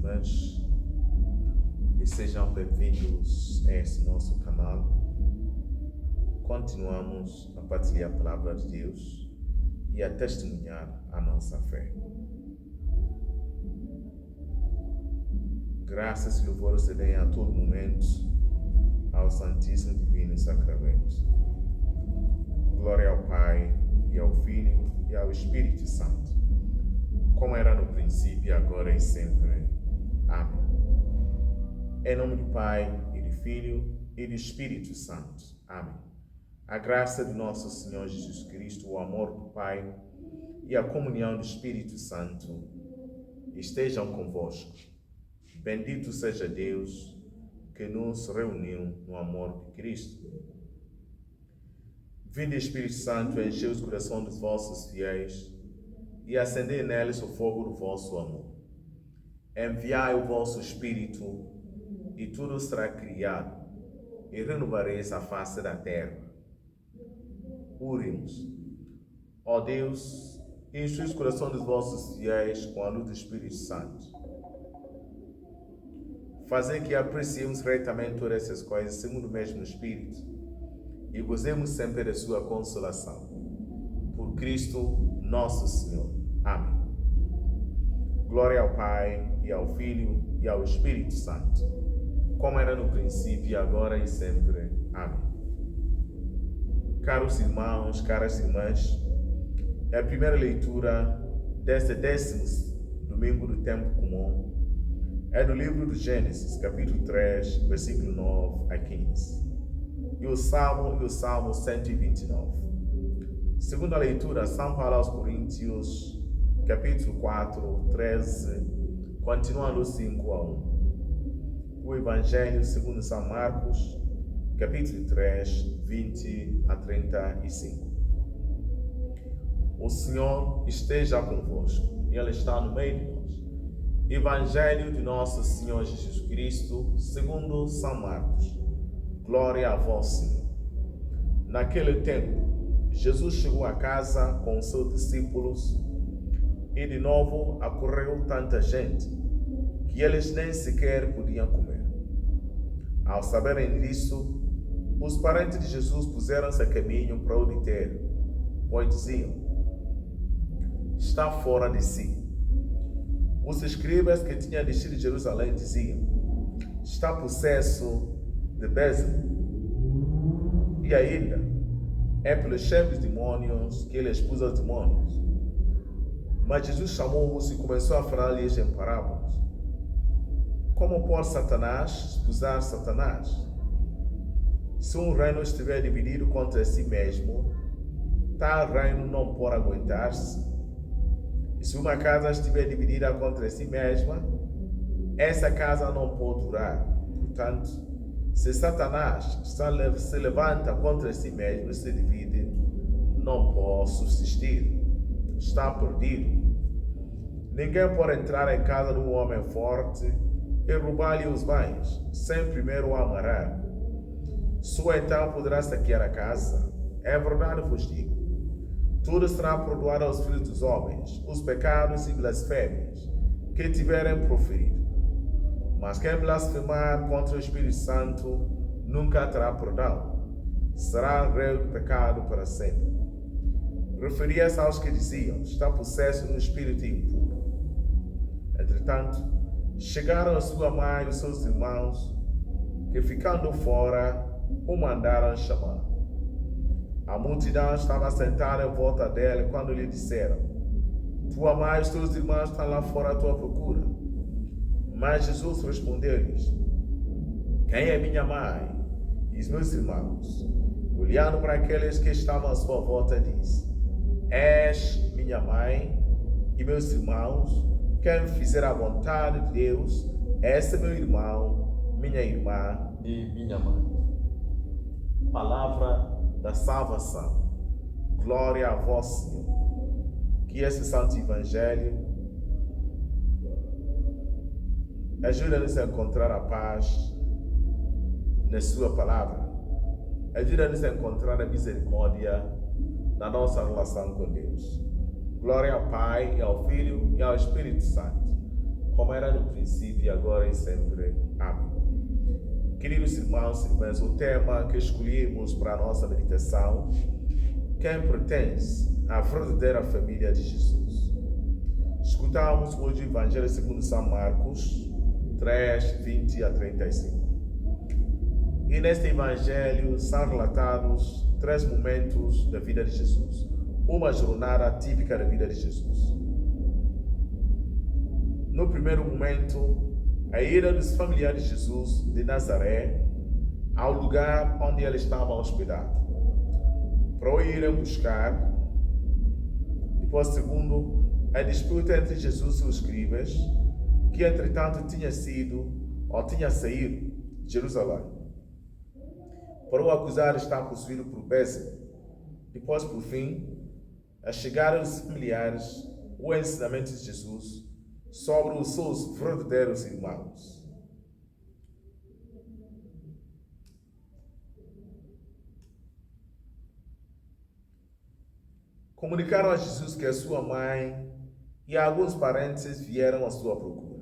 irmãs, e sejam bem-vindos a este nosso canal. Continuamos a partilhar a palavra de Deus e a testemunhar a nossa fé. Graças e louvores se deem a todo momento ao Santíssimo Divino Sacramento. Glória ao Pai, e ao Filho, e ao Espírito Santo, como era no princípio, agora e sempre. Amém. Em nome do Pai, e do Filho, e do Espírito Santo. Amém. A graça de nosso Senhor Jesus Cristo, o amor do Pai e a comunhão do Espírito Santo estejam convosco. Bendito seja Deus que nos reuniu no amor de Cristo. Vinde, Espírito Santo, enchei os corações dos vossos fiéis e acendei neles o fogo do vosso amor. Enviai o vosso Espírito e tudo será criado e renovareis a face da terra. Oremos. Ó Deus, enche os corações dos vossos fiéis com a luz do Espírito Santo. Fazei que apreciemos retamente todas essas coisas segundo o mesmo Espírito e gozemos sempre da sua consolação. Por Cristo nosso Senhor. Amém. Glória ao Pai, e ao Filho, e ao Espírito Santo, como era no princípio, agora e sempre. Amém. Caros irmãos, caras irmãs, é a primeira leitura deste 10º domingo do tempo comum. É do livro de Gênesis, capítulo 3, versículo 9 a 15. E o Salmo 129. Segunda leitura, São Paulo aos Coríntios, capítulo 4, 13, continuando 5 a 1. O Evangelho segundo São Marcos, capítulo 3, 20 a 35. O Senhor esteja convosco, Ele está no meio de nós. Evangelho de nosso Senhor Jesus Cristo, segundo São Marcos. Glória a vós, Senhor. Naquele tempo, Jesus chegou a casa com os seus discípulos e de novo acorreu tanta gente que eles nem sequer podiam comer. Ao saberem disso, os parentes de Jesus puseram-se a caminho para o deter, pois diziam: está fora de si. Os escribas que tinham descido de Jerusalém diziam: está possesso de Beelzebul. E ainda, é pelos chefes de demônios que ele expulsa os demônios. Mas Jesus chamou-os e começou a falar-lhes em parábolas. Como pode Satanás expulsar Satanás? Se um reino estiver dividido contra si mesmo, tal reino não pode aguentar-se. E se uma casa estiver dividida contra si mesma, essa casa não pode durar. Portanto, se Satanás se levanta contra si mesmo e se divide, não pode subsistir. Está perdido. Ninguém pode entrar em casa de um homem forte e roubar-lhe os bens, sem primeiro o amarrar. Só então poderá saquear a casa. É verdade, vos digo. Tudo será perdoado aos filhos dos homens, os pecados e blasfêmias que tiverem proferido. Mas quem blasfemar contra o Espírito Santo nunca terá perdão. Será réu de pecado para sempre. Referia-se aos que diziam: está possesso de um espírito impuro. Entretanto, chegaram a sua mãe e os seus irmãos, que ficando fora, o mandaram chamar. A multidão estava sentada em volta dele quando lhe disseram: tua mãe e os teus irmãos estão lá fora à tua procura. Mas Jesus respondeu-lhes: quem é minha mãe e os meus irmãos? Olhando para aqueles que estavam à sua volta, disse: és minha mãe e meus irmãos. Quem fizer a vontade de Deus, esse é meu irmão, minha irmã e minha mãe. Palavra da salvação. Glória a vós, Senhor. Que esse santo evangelho ajuda-nos a encontrar a paz na sua palavra. Ajuda-nos a encontrar a misericórdia na nossa relação com Deus. Glória ao Pai, e ao Filho, e ao Espírito Santo, como era no princípio, agora e sempre. Amém. Queridos irmãos e irmãs, o tema que escolhemos para a nossa meditação: quem pertence à verdadeira família de Jesus. Escutamos hoje o Evangelho segundo São Marcos 3, 20 a 35. E neste Evangelho são relatados 3 momentos da vida de Jesus, uma jornada típica da vida de Jesus. No primeiro momento, a ida dos familiares de Jesus de Nazaré ao lugar onde ele estava hospedado, para o irem buscar. Depois, segundo, a disputa entre Jesus e os escribas, que entretanto tinha saído de Jerusalém, para o acusar de estar possuído por Bézer. Depois, por fim, a chegada dos familiares, o ensinamento de Jesus sobre os seus verdadeiros irmãos. Comunicaram a Jesus que a sua mãe e alguns parentes vieram à sua procura.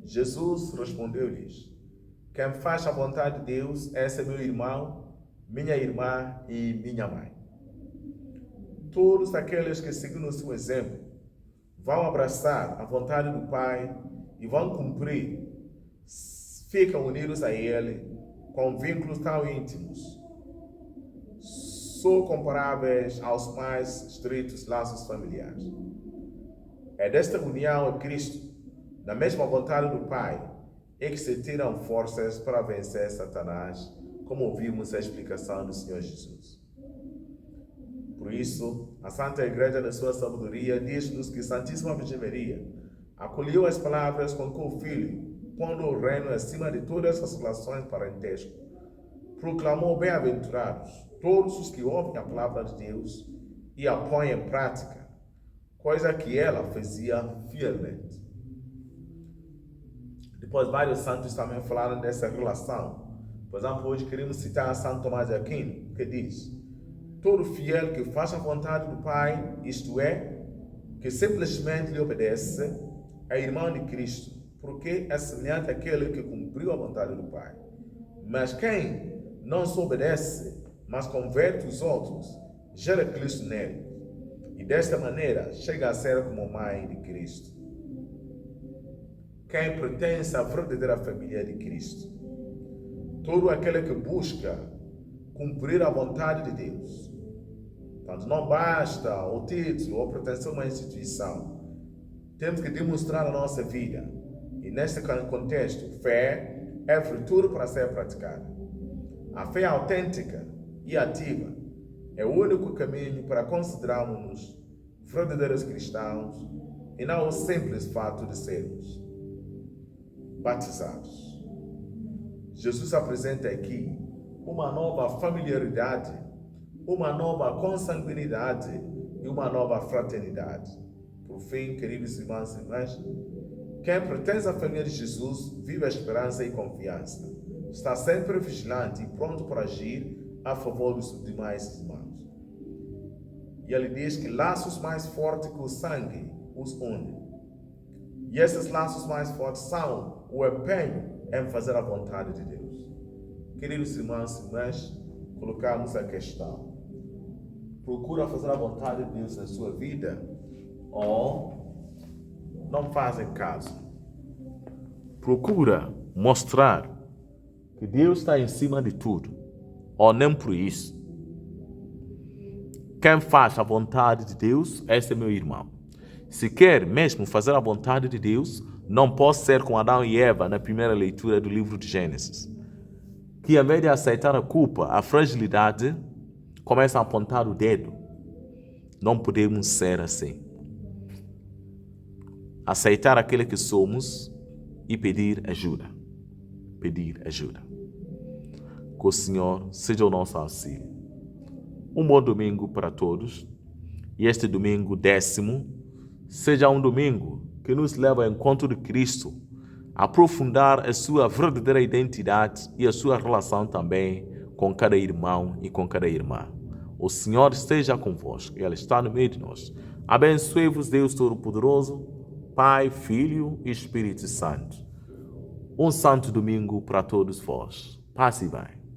Jesus respondeu-lhes: quem faz a vontade de Deus, esse é meu irmão, minha irmã e minha mãe. Todos aqueles que seguiram o seu exemplo vão abraçar a vontade do Pai e vão cumprir, ficam unidos a Ele com vínculos tão íntimos, só comparáveis aos mais estreitos laços familiares. É desta união a Cristo, na mesma vontade do Pai, é que se tiram forças para vencer Satanás, como ouvimos a explicação do Senhor Jesus. Por isso, a Santa Igreja, na sua sabedoria, diz-nos que Santíssima Virgem Maria acolheu as palavras com que o Filho, pondo o reino acima de todas as relações parentescas, proclamou: bem-aventurados todos os que ouvem a palavra de Deus e a põem em prática, coisa que ela fazia fielmente. Depois, vários santos também falaram dessa relação. Por exemplo, hoje queremos citar São Tomás de Aquino, que diz: todo fiel que faz a vontade do Pai, isto é, que simplesmente lhe obedece, é irmão de Cristo, porque é semelhante àquele que cumpriu a vontade do Pai. Mas quem não se obedece, mas converte os outros, gera Cristo nele, e desta maneira chega a ser como mãe de Cristo. Quem pertence à verdadeira família de Cristo, todo aquele que busca cumprir a vontade de Deus. Portanto, não basta o título ou pertencer a uma instituição. Temos que demonstrar a nossa vida. E neste contexto, fé é virtude para ser praticada. A fé autêntica e ativa é o único caminho para considerarmos-nos verdadeiros cristãos e não o simples fato de sermos batizados. Jesus apresenta aqui uma nova familiaridade, uma nova consanguinidade e uma nova fraternidade. Por fim, queridos irmãos e irmãs, quem pertence à família de Jesus vive a esperança e confiança. Está sempre vigilante e pronto para agir a favor dos demais irmãos. E ele diz que laços mais fortes que o sangue os unem. E esses laços mais fortes são o empenho em fazer a vontade de Deus. Queridos irmãos e irmãs, colocamos a questão: procura fazer a vontade de Deus na sua vida ou não fazem caso? Procura mostrar que Deus está em cima de tudo, ou nem por isso? Quem faz a vontade de Deus, esse é meu irmão. Se quer mesmo fazer a vontade de Deus, não pode ser com Adão e Eva na primeira leitura do livro de Gênesis, que ao invés de aceitar a culpa, a fragilidade, começam a apontar o dedo. Não podemos ser assim. Aceitar aquele que somos e pedir ajuda. Pedir ajuda. Que o Senhor seja o nosso auxílio. Um bom domingo para todos. E este domingo 10º seja um domingo que nos leva ao encontro de Cristo, a aprofundar a sua verdadeira identidade e a sua relação também com cada irmão e com cada irmã. O Senhor esteja convosco, Ele está no meio de nós. Abençoe-vos, Deus Todo-Poderoso, Pai, Filho e Espírito Santo. Um santo domingo para todos vós. Paz e bem.